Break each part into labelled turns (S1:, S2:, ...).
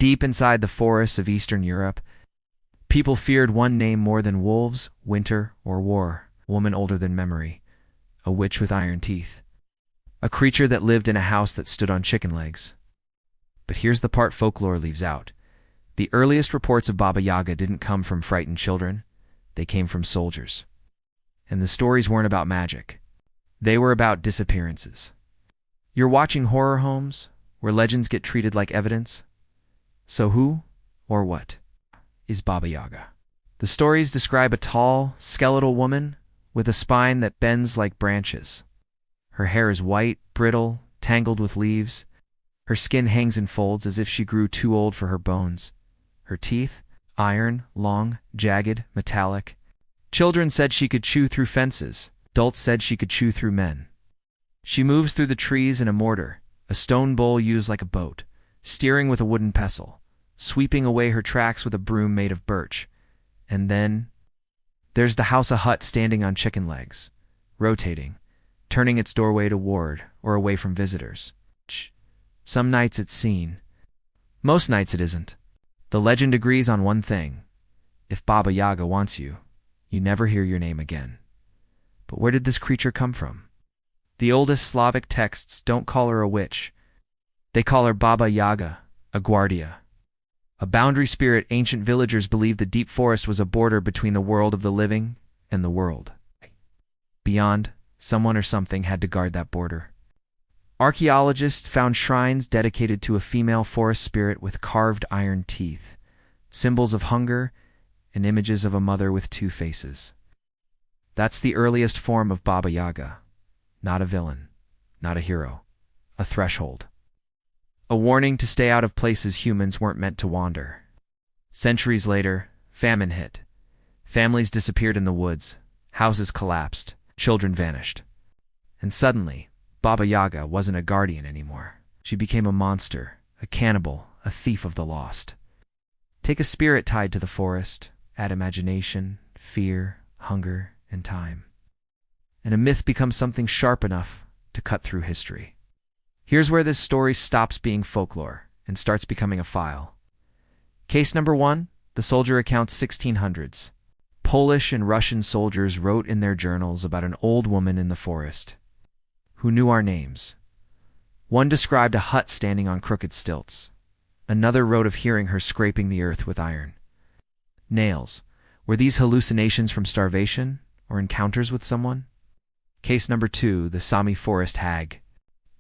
S1: Deep inside the forests of Eastern Europe, people feared one name more than wolves, winter, or war. A woman older than memory, a witch with iron teeth, a creature that lived in a house that stood on chicken legs. But here's the part folklore leaves out. The earliest reports of Baba Yaga didn't come from frightened children. They came from soldiers. And the stories weren't about magic. They were about disappearances. You're watching Horror Holmes, where legends get treated like evidence. So who, or what, is Baba Yaga? The stories describe a tall, skeletal woman with a spine that bends like branches. Her hair is white, brittle, tangled with leaves. Her skin hangs in folds as if she grew too old for her bones. Her teeth, iron, long, jagged, metallic. Children said she could chew through fences. Adults said she could chew through men. She moves through the trees in a mortar, a stone bowl used like a boat, steering with a wooden pestle, sweeping away her tracks with a broom made of birch. And then there's the house, a hut standing on chicken legs, rotating, turning its doorway toward or away from visitors. Some nights it's seen. Most nights it isn't. The legend agrees on one thing. If Baba Yaga wants you, you never hear your name again. But where did this creature come from? The oldest Slavic texts don't call her a witch. They call her Baba Yaga, a guardia. A boundary spirit. Ancient villagers believed the deep forest was a border between the world of the living and the world. Beyond, someone or something had to guard that border. Archaeologists found shrines dedicated to a female forest spirit with carved iron teeth, symbols of hunger, and images of a mother with two faces. That's the earliest form of Baba Yaga. Not a villain, not a hero, a threshold. A warning to stay out of places humans weren't meant to wander. Centuries later, famine hit. Families disappeared in the woods, houses collapsed, children vanished. And suddenly, Baba Yaga wasn't a guardian anymore. She became a monster, a cannibal, a thief of the lost. Take a spirit tied to the forest, add imagination, fear, hunger, and time. And a myth becomes something sharp enough to cut through history. Here's where this story stops being folklore and starts becoming a file. Case number 1, the soldier accounts 1600s. Polish and Russian soldiers wrote in their journals about an old woman in the forest who knew our names. One described a hut standing on crooked stilts. Another wrote of hearing her scraping the earth with iron nails. Were these hallucinations from starvation or encounters with someone? Case number 2, the Sami forest hag.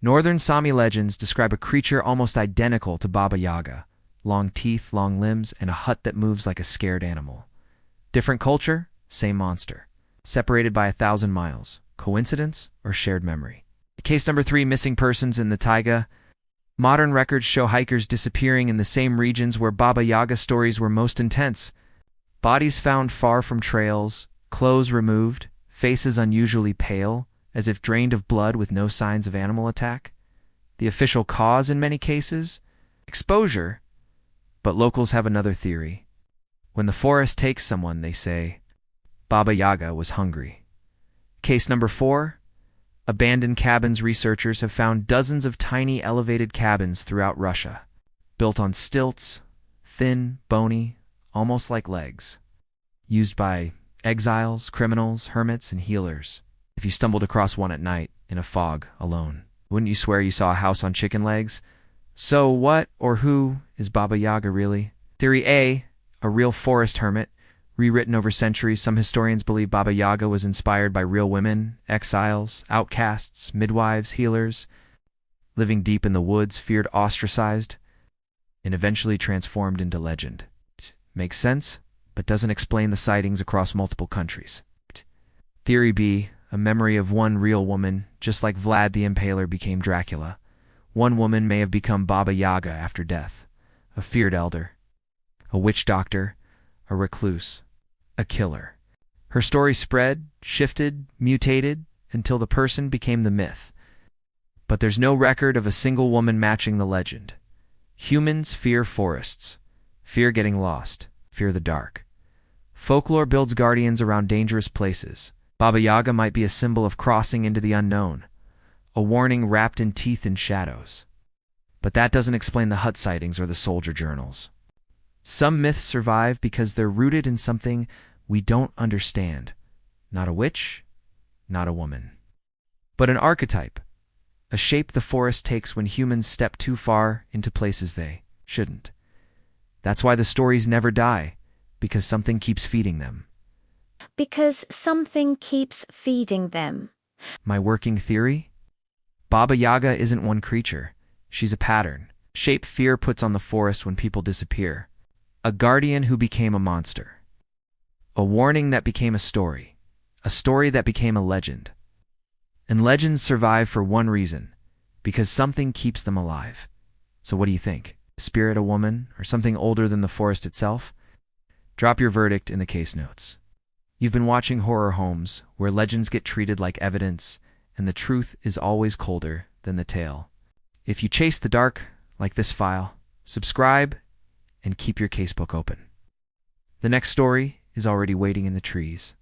S1: Northern Sami legends describe a creature almost identical to Baba Yaga. Long teeth, long limbs, and a hut that moves like a scared animal. Different culture, same monster. Separated by 1,000 miles. Coincidence or shared memory? Case number 3, missing persons in the taiga. Modern records show hikers disappearing in the same regions where Baba Yaga stories were most intense. Bodies found far from trails, clothes removed, faces unusually pale, as if drained of blood with no signs of animal attack. The official cause in many cases? Exposure. But locals have another theory. When the forest takes someone, they say, Baba Yaga was hungry. Case number 4, abandoned cabins. Researchers have found dozens of tiny elevated cabins throughout Russia, built on stilts, thin, bony, almost like legs, used by exiles, criminals, hermits, and healers. If you stumbled across one at night, in a fog, alone, wouldn't you swear you saw a house on chicken legs? So what or who is Baba Yaga really? Theory A, a real forest hermit, rewritten over centuries. Some historians believe Baba Yaga was inspired by real women, exiles, outcasts, midwives, healers, living deep in the woods, feared, ostracized, and eventually transformed into legend. Makes sense, but doesn't explain the sightings across multiple countries. Theory B, a memory of one real woman, just like Vlad the Impaler became Dracula. One woman may have become Baba Yaga after death, a feared elder, a witch doctor, a recluse, a killer. Her story spread, shifted, mutated, until the person became the myth. But there's no record of a single woman matching the legend. Humans fear forests, fear getting lost, fear the dark. Folklore builds guardians around dangerous places. Baba Yaga might be a symbol of crossing into the unknown, a warning wrapped in teeth and shadows. But that doesn't explain the hut sightings or the soldier journals. Some myths survive because they're rooted in something we don't understand. Not a witch, not a woman. But an archetype, a shape the forest takes when humans step too far into places they shouldn't. That's why the stories never die, because something keeps feeding them.
S2: Because something keeps feeding them.
S1: My working theory? Baba Yaga isn't one creature. She's a pattern. Shape fear puts on the forest when people disappear. A guardian who became a monster. A warning that became a story. A story that became a legend. And legends survive for one reason, because something keeps them alive. So what do you think? Spirit, a woman, or something older than the forest itself? Drop your verdict in the case notes. You've been watching Horror Holmes, where legends get treated like evidence, and the truth is always colder than the tale. If you chase the dark, like this file, subscribe and keep your casebook open. The next story is already waiting in the trees.